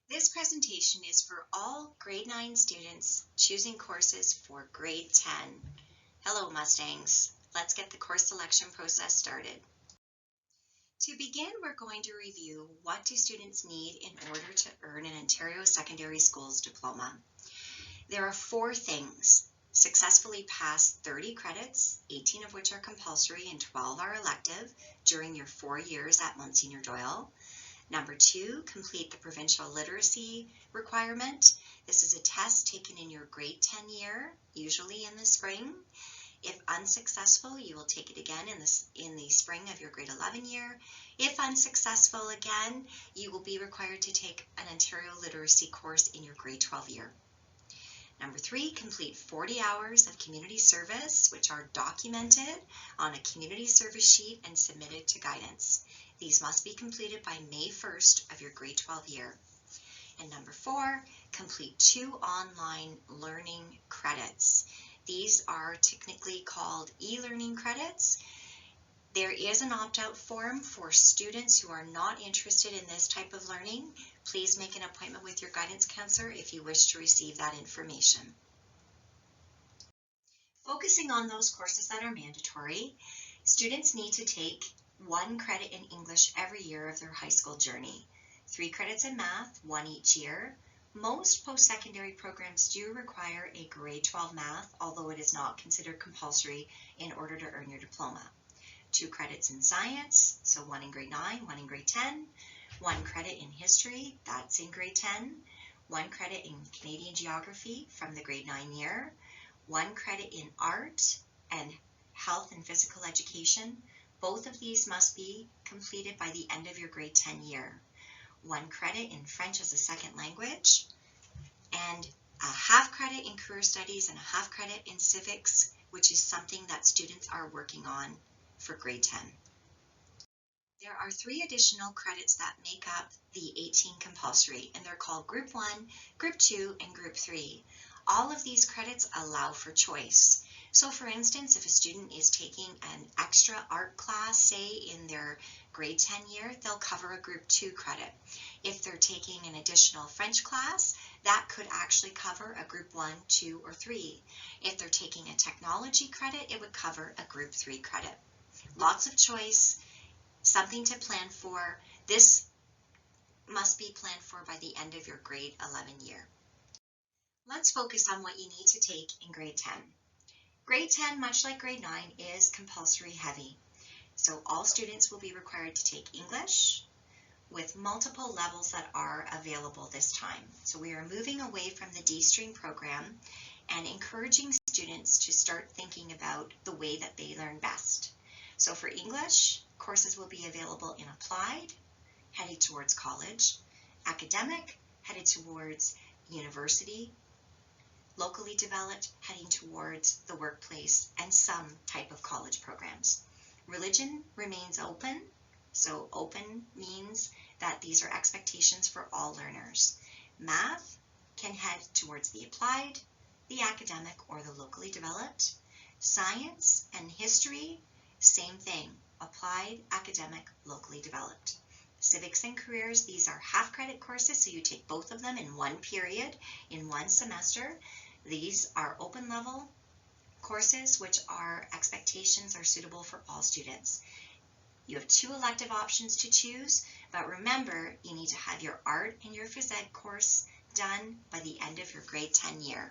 This presentation is for all grade 9 students choosing courses for grade 10. Hello Mustangs, let's get the course selection process started. To begin, we're going to review what do students need in order to earn an Ontario Secondary Schools diploma. There are 4 things. Successfully pass 30 credits, 18 of which are compulsory and 12 are elective during your 4 years at Monsignor Doyle. Number 2, complete the provincial literacy requirement. This is a test taken in your grade 10 year, usually in the spring. If unsuccessful, you will take it again in the spring of your grade 11 year. If unsuccessful again, you will be required to take an Ontario literacy course in your grade 12 year. Number 3, complete 40 hours of community service, which are documented on a community service sheet and submitted to guidance. These must be completed by May 1st of your grade 12 year. And number 4, complete 2 online learning credits. These are technically called e-learning credits. There is an opt-out form for students who are not interested in this type of learning. Please make an appointment with your guidance counselor if you wish to receive that information. Focusing on those courses that are mandatory, students need to take 1 credit in English every year of their high school journey, 3 credits in math, 1 each year. Most post-secondary programs do require a grade 12 math, although it is not considered compulsory in order to earn your diploma. 2 credits in science, so 1 in grade 9, 1 in grade 10. 1 credit in history, that's in grade 10. 1 credit in Canadian geography from the grade 9 year. 1 credit in art and health and physical education. Both of these must be completed by the end of your grade 10 year. 1 credit in French as a second language, and a half credit in career studies and a half credit in civics, which is something that students are working on for grade 10. There are 3 additional credits that make up the 18 compulsory, and they're called Group 1, Group 2, and Group 3. All of these credits allow for choice. So for instance, if a student is taking an extra art class, say in their grade 10 year, they'll cover a Group 2 credit. If they're taking an additional French class, that could actually cover a Group 1, 2, or 3. If they're taking a technology credit, it would cover a Group 3 credit. Lots of choice, something to plan for. This must be planned for by the end of your grade 11 year. Let's focus on what you need to take in grade 10. Grade 10, much like grade 9, is compulsory heavy. So all students will be required to take English with multiple levels that are available this time. So we are moving away from the D-Stream program and encouraging students to start thinking about the way that they learn best. So for English, courses will be available in applied, headed towards college, academic, headed towards university, locally developed, heading towards the workplace, and some type of college programs. Religion remains open, so open means that these are expectations for all learners. Math can head towards the applied, the academic, or the locally developed. Science and history, same thing, applied, academic, locally developed. Civics and careers, these are half credit courses, so you take both of them in 1 period, in 1 semester. These are open level courses, which are expectations are suitable for all students. You have 2 elective options to choose, but remember, you need to have your art and your phys ed course done by the end of your grade 10 year.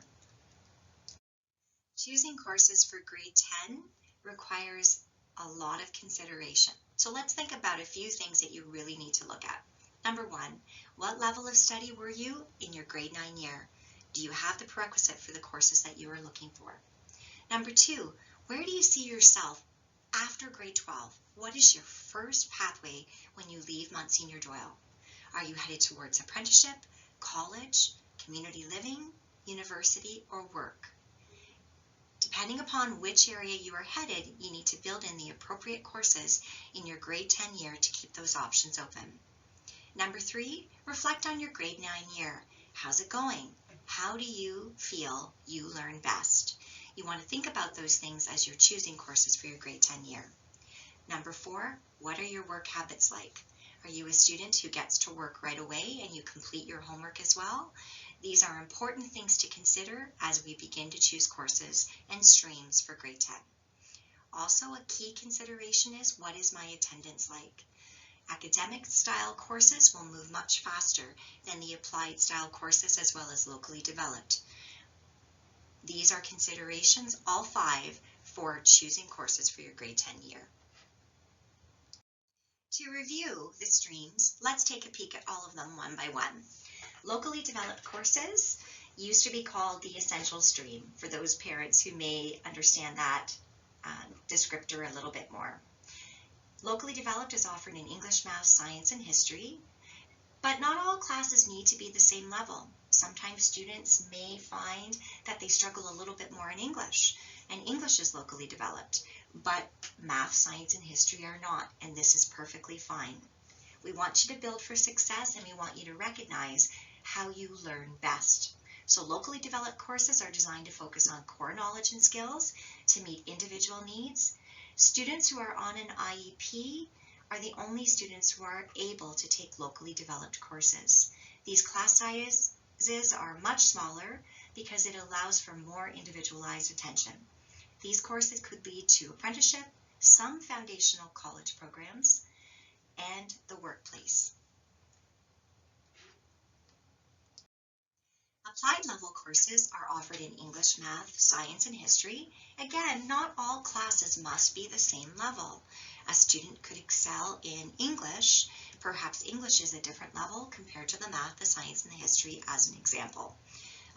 Choosing courses for grade 10 requires a lot of consideration. So let's think about a few things that you really need to look at. Number 1, what level of study were you in your grade 9 year? Do you have the prerequisite for the courses that you are looking for? Number 2, where do you see yourself after grade 12? What is your first pathway when you leave Monsignor Doyle? Are you headed towards apprenticeship, college, community living, university, or work? Depending upon which area you are headed, you need to build in the appropriate courses in your grade 10 year to keep those options open. Number 3, reflect on your grade 9 year. How's it going? How do you feel you learn best? You want to think about those things as you're choosing courses for your grade 10 year. Number 4, what are your work habits like? Are you a student who gets to work right away and you complete your homework as well? These are important things to consider as we begin to choose courses and streams for grade 10. Also, a key consideration is, what is my attendance like? Academic style courses will move much faster than the applied style courses as well as locally developed. These are considerations, all 5, for choosing courses for your grade 10 year. To review the streams, let's take a peek at all of them one by one. Locally developed courses used to be called the essential stream for those parents who may understand that descriptor a little bit more. Locally developed is offered in English, math, science, and history, but not all classes need to be the same level. Sometimes students may find that they struggle a little bit more in English, and English is locally developed, but math, science, and history are not, and this is perfectly fine. We want you to build for success, and we want you to recognize how you learn best. So locally developed courses are designed to focus on core knowledge and skills to meet individual needs. Students who are on an IEP are the only students who are able to take locally developed courses. These class sizes are much smaller because it allows for more individualized attention. These courses could lead to apprenticeship, some foundational college programs, and the workplace. Applied level courses are offered in English, math, science, and history. Again, not all classes must be the same level. A student could excel in English. Perhaps English is a different level compared to the math, the science, and the history as an example.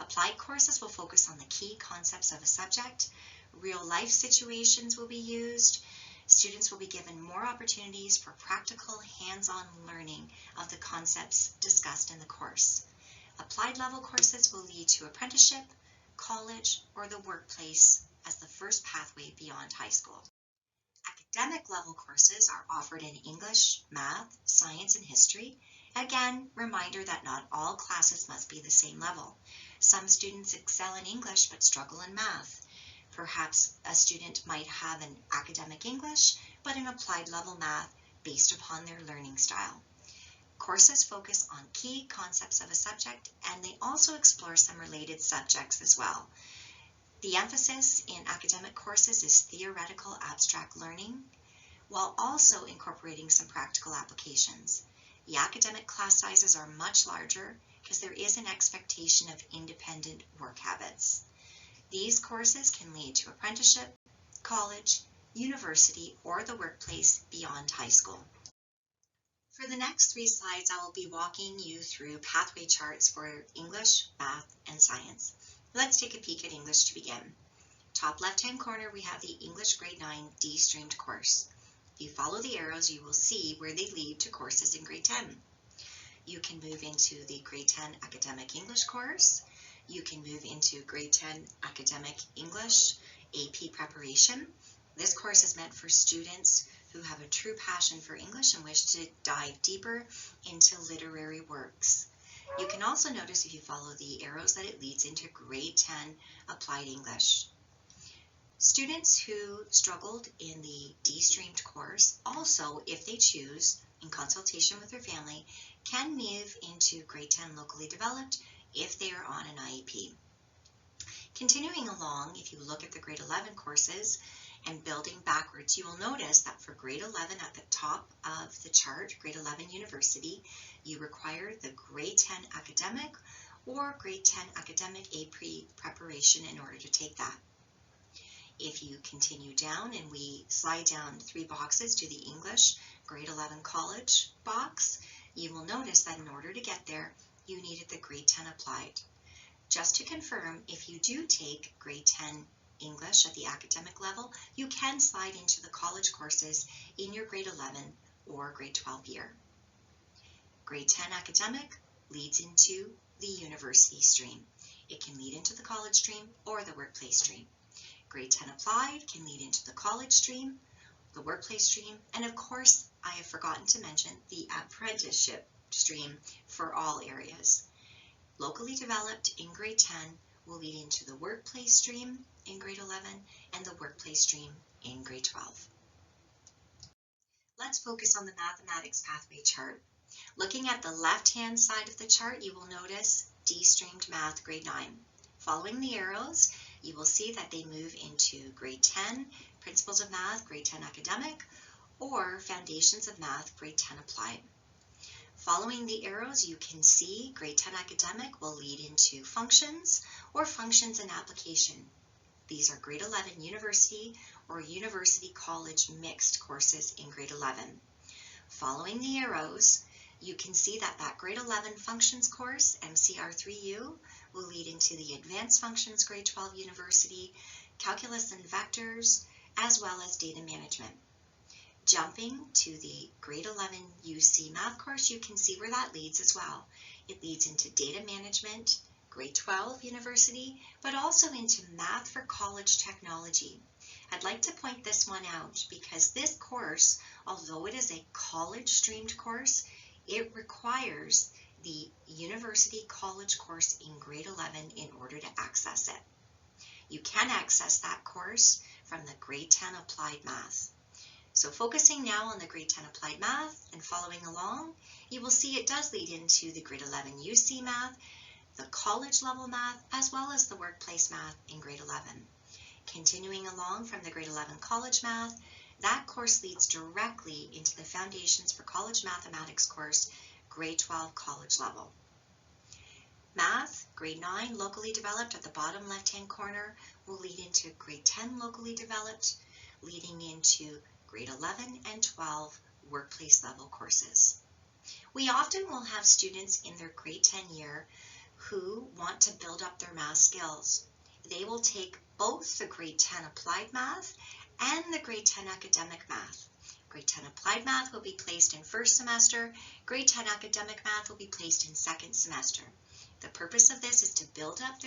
Applied courses will focus on the key concepts of a subject. Real life situations will be used. Students will be given more opportunities for practical, hands-on learning of the concepts discussed in the course. Applied level courses will lead to apprenticeship, college, or the workplace as the first pathway beyond high school. Academic level courses are offered in English, math, science, and history. Again, reminder that not all classes must be the same level. Some students excel in English but struggle in math. Perhaps a student might have an academic English but an applied level math based upon their learning style. Courses focus on key concepts of a subject, and they also explore some related subjects as well. The emphasis in academic courses is theoretical abstract learning, while also incorporating some practical applications. The academic class sizes are much larger because there is an expectation of independent work habits. These courses can lead to apprenticeship, college, university, or the workplace beyond high school. For the next 3 slides, I will be walking you through pathway charts for English, math, and science. Let's take a peek at English to begin. Top left-hand corner, we have the English Grade 9 D-streamed course. If you follow the arrows, you will see where they lead to courses in Grade 10. You can move into the Grade 10 Academic English course. You can move into Grade 10 Academic English AP Preparation. This course is meant for students who have a true passion for English and wish to dive deeper into literary works. You can also notice, if you follow the arrows, that it leads into Grade 10 Applied English. Students who struggled in the D-streamed course also, if they choose, in consultation with their family, can move into Grade 10 Locally Developed if they are on an IEP. Continuing along, if you look at the Grade 11 courses, and building backwards, you will notice that for Grade 11 at the top of the chart, Grade 11 University, you require the Grade 10 Academic or Grade 10 Academic AP Preparation in order to take that. If you continue down and we slide down 3 boxes to the English Grade 11 College box, you will notice that in order to get there, you needed the Grade 10 Applied. Just to confirm, if you do take Grade 10 English at the academic level, you can slide into the college courses in your Grade 11 or Grade 12 year. Grade 10 Academic leads into the university stream. It can lead into the college stream or the workplace stream. Grade 10 Applied can lead into the college stream, the workplace stream, and of course, I have forgotten to mention the apprenticeship stream for all areas. Locally developed in Grade 10 will lead into the workplace stream in Grade 11 and the workplace stream in Grade 12. Let's focus on the mathematics pathway chart. Looking at the left-hand side of the chart, you will notice D-streamed math grade 9. Following the arrows, you will see that they move into grade 10, principles of math, grade 10 academic, or foundations of math, grade 10 applied. Following the arrows, you can see grade 10 academic will lead into functions or functions and application. These are grade 11 university or university college mixed courses in grade 11. Following the arrows, you can see that grade 11 functions course, MCR3U, will lead into the advanced functions grade 12 university, calculus and vectors, as well as data management. Jumping to the grade 11 UC math course, you can see where that leads as well. It leads into data management, grade 12 university, but also into math for college technology. I'd like to point this one out because this course, although it is a college streamed course, it requires the university college course in grade 11 in order to access it. You can access that course from the grade 10 applied math. So focusing now on the grade 10 applied math and following along, you will see it does lead into the grade 11 UC math, the college level math, as well as the workplace math in grade 11. Continuing along from the grade 11 college math, that course leads directly into the Foundations for College Mathematics course, grade 12 college level. Math, grade 9, locally developed at the bottom left-hand corner, will lead into grade 10 locally developed, leading into grade 11 and 12 workplace level courses. We often will have students in their grade 10 year who want to build up their math skills. They will take both the grade 10 applied math and the grade 10 academic math. Grade 10 applied math will be placed in first semester, grade 10 academic math will be placed in second semester. The purpose of this is to build up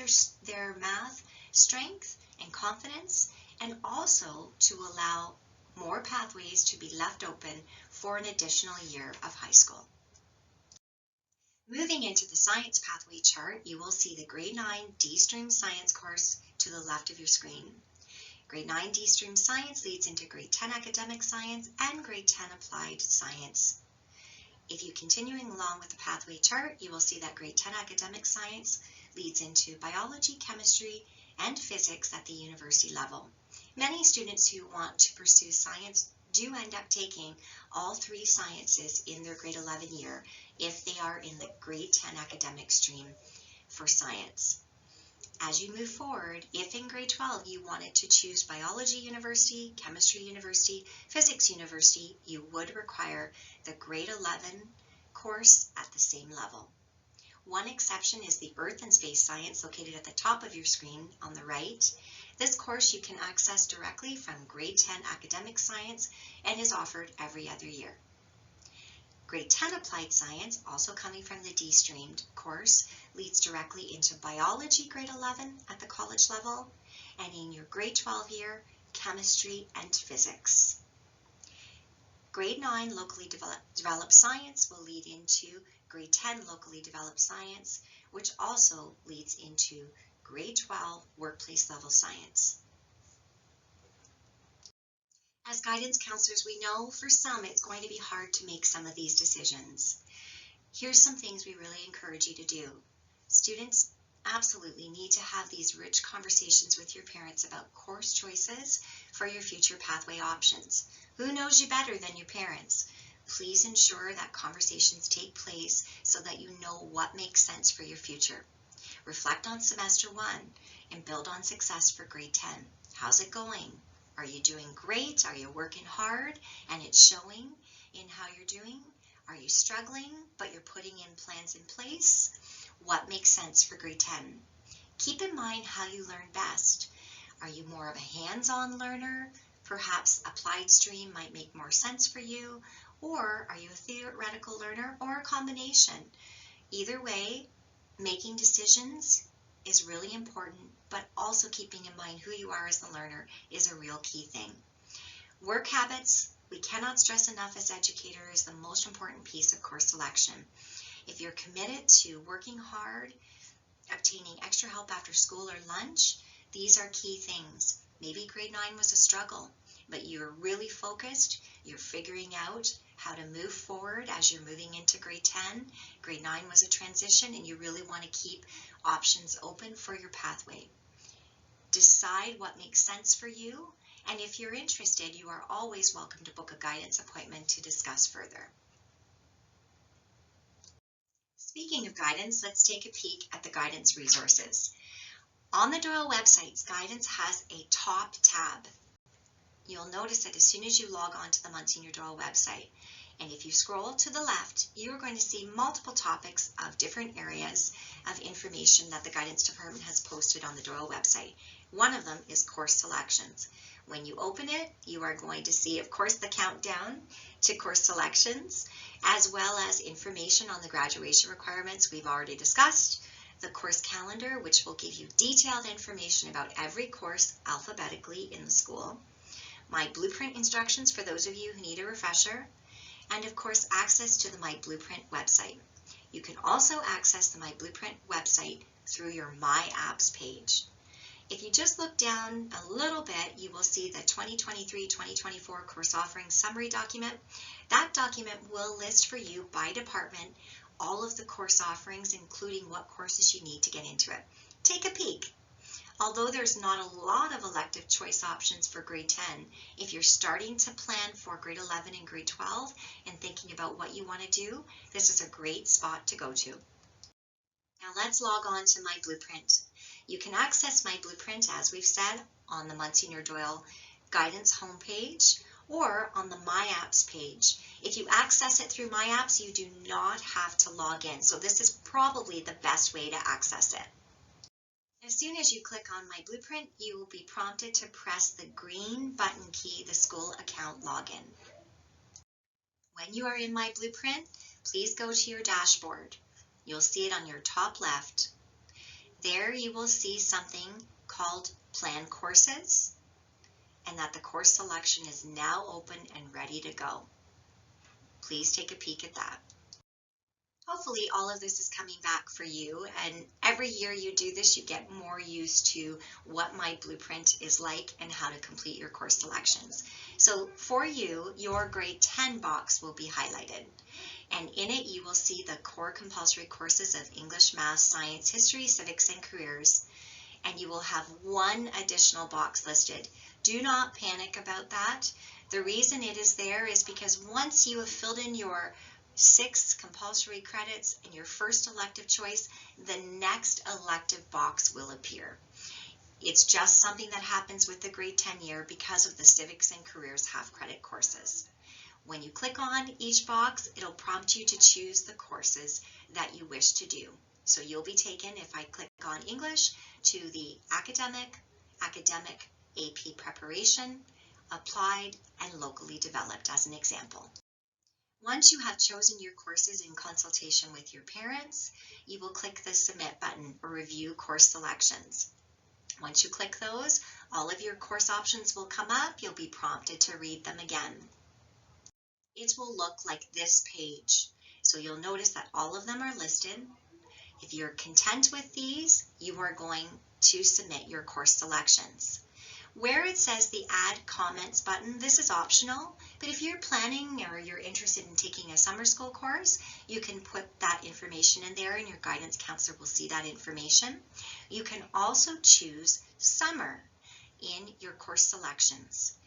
their math strength and confidence, and also to allow more pathways to be left open for an additional year of high school. Moving into the science pathway chart, you will see the grade 9 D-stream science course to the left of your screen. Grade 9 D-stream science leads into grade 10 academic science and grade 10 applied science. If you're continuing along with the pathway chart, you will see that grade 10 academic science leads into biology, chemistry, and physics at the university level. Many students who want to pursue science do end up taking all three sciences in their grade 11 year if they are in the grade 10 academic stream for science. As you move forward, if in grade 12 you wanted to choose biology university, chemistry university, physics university, you would require the grade 11 course at the same level. One exception is the Earth and Space Science located at the top of your screen on the right. This course you can access directly from grade 10 academic science and is offered every other year. Grade 10 applied science, also coming from the D-streamed course, leads directly into biology grade 11 at the college level, and in your grade 12 year, chemistry and physics. Grade 9 locally developed science will lead into grade 10 locally developed science, which also leads into grade 12 workplace level science. As guidance counselors, we know for some it's going to be hard to make some of these decisions. Here's some things we really encourage you to do. Students absolutely need to have these rich conversations with your parents about course choices for your future pathway options. Who knows you better than your parents? Please ensure that conversations take place so that you know what makes sense for your future. Reflect on semester 1 and build on success for grade 10. How's it going? Are you doing great? Are you working hard and it's showing in how you're doing? Are you struggling but you're putting in plans in place? What makes sense for grade 10? Keep in mind how you learn best. Are you more of a hands-on learner? Perhaps applied stream might make more sense for you, or are you a theoretical learner or a combination? Either way, making decisions is really important, but also keeping in mind who you are as a learner is a real key thing. Work habits, we cannot stress enough as educators, is the most important piece of course selection. If you're committed to working hard, obtaining extra help after school or lunch, these are key things. Maybe grade 9 was a struggle. but you're really focused, you're figuring out how to move forward as you're moving into grade 10. Grade 9 was a transition, and you really want to keep options open for your pathway. Decide what makes sense for you, and if you're interested, you are always welcome to book a guidance appointment to discuss further. Speaking of guidance, let's take a peek at the guidance resources. On the Doyle website's guidance has a top tab. You'll notice that as soon as you log on to the Monsignor Doyle website, and if you scroll to the left, you're going to see multiple topics of different areas of information that the guidance department has posted on the Doyle website. One of them is course selections. When you open it, you are going to see, of course, the countdown to course selections, as well as information on the graduation requirements we've already discussed, the course calendar, which will give you detailed information about every course alphabetically in the school, my blueprint instructions for those of you who need a refresher, and of course access to the My Blueprint website. You can also access the My Blueprint website through your My Apps page. If you just look down a little bit, you will see the 2023-2024 course offering summary document. That document will list for you by department all of the course offerings, including what courses you need to get into it. Take a peek. Although there's not a lot of elective choice options for grade 10, if you're starting to plan for grade 11 and grade 12 and thinking about what you want to do, this is a great spot to go to. Now let's log on to My Blueprint. You can access My Blueprint, as we've said, on the Monsignor Doyle guidance homepage or on the My Apps page. If you access it through My Apps, you do not have to log in, so this is probably the best way to access it. As soon as you click on My Blueprint, you will be prompted to press the green button key, the school account login. When you are in My Blueprint, please go to your dashboard. You'll see it on your top left. There you will see something called Plan Courses, and that the course selection is now open and ready to go. Please take a peek at that. Hopefully all of this is coming back for you, and every year you do this, you get more used to what My Blueprint is like and how to complete your course selections. So for you, your grade 10 box will be highlighted, and in it you will see the core compulsory courses of English, Math, Science, History, Civics, and Careers, and you will have one additional box listed. Do not panic about that. The reason it is there is because once you have filled in your 6 compulsory credits in your first elective choice, the next elective box will appear. It's just something that happens with the grade 10 year because of the Civics and Careers half-credit courses. When you click on each box, it'll prompt you to choose the courses that you wish to do. So you'll be taken, if I click on English, to the academic AP preparation, applied, and locally developed as an example. Once you have chosen your courses in consultation with your parents, you will click the Submit button or Review Course Selections. Once you click those, all of your course options will come up. You'll be prompted to read them again. It will look like this page. So you'll notice that all of them are listed. If you're content with these, you are going to submit your course selections. Where it says the Add Comments button, this is optional, but if you're planning or you're interested in taking a summer school course, you can put that information in there and your guidance counselor will see that information. You can also choose Summer in your course selections.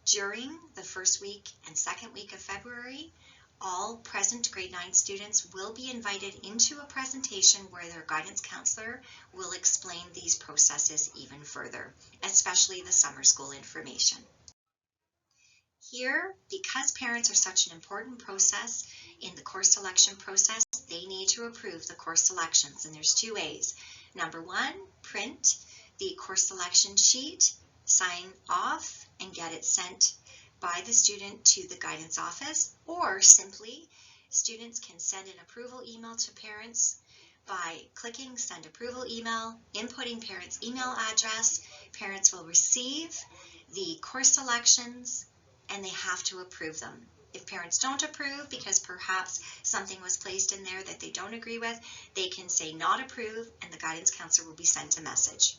During the first week and second week of February, all present grade 9 students will be invited into a presentation where their guidance counselor will explain these processes even further, especially the summer school information. Here, because parents are such an important process in the course selection process, they need to approve the course selections, and there's 2 ways. Number 1, print the course selection sheet, sign off, and get it sent by the student to the guidance office, or simply students can send an approval email to parents by clicking Send Approval Email, inputting parents' email address. Parents will receive the course selections and they have to approve them. If parents don't approve because perhaps something was placed in there that they don't agree with, they can say not approve and the guidance counselor will be sent a message.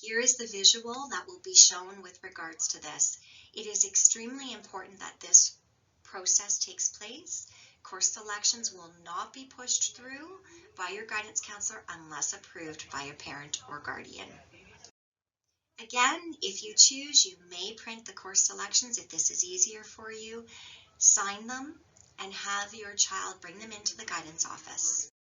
Here is the visual that will be shown with regards to this. It is extremely important that this process takes place. Course selections will not be pushed through by your guidance counselor unless approved by a parent or guardian. Again, if you choose, you may print the course selections if this is easier for you, sign them, and have your child bring them into the guidance office.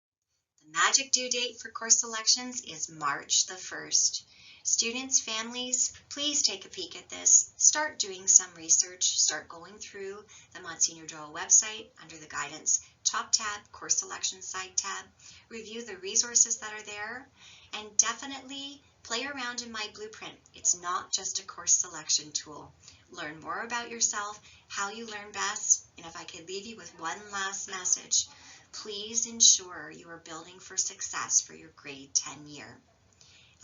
The magic due date for course selections is March the 1st. Students, families, please take a peek at this. Start doing some research. Start going through the Monsignor Doyle website under the guidance top tab, course selection side tab. Review the resources that are there, and definitely play around in my blueprint. It's not just a course selection tool. Learn more about yourself, how you learn best, and if I could leave you with one last message, please ensure you are building for success for your grade 10 year.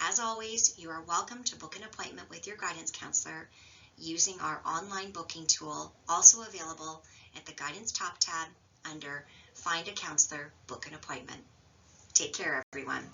As always, you are welcome to book an appointment with your guidance counselor using our online booking tool, also available at the guidance top tab under Find a Counselor, Book an Appointment. Take care, everyone.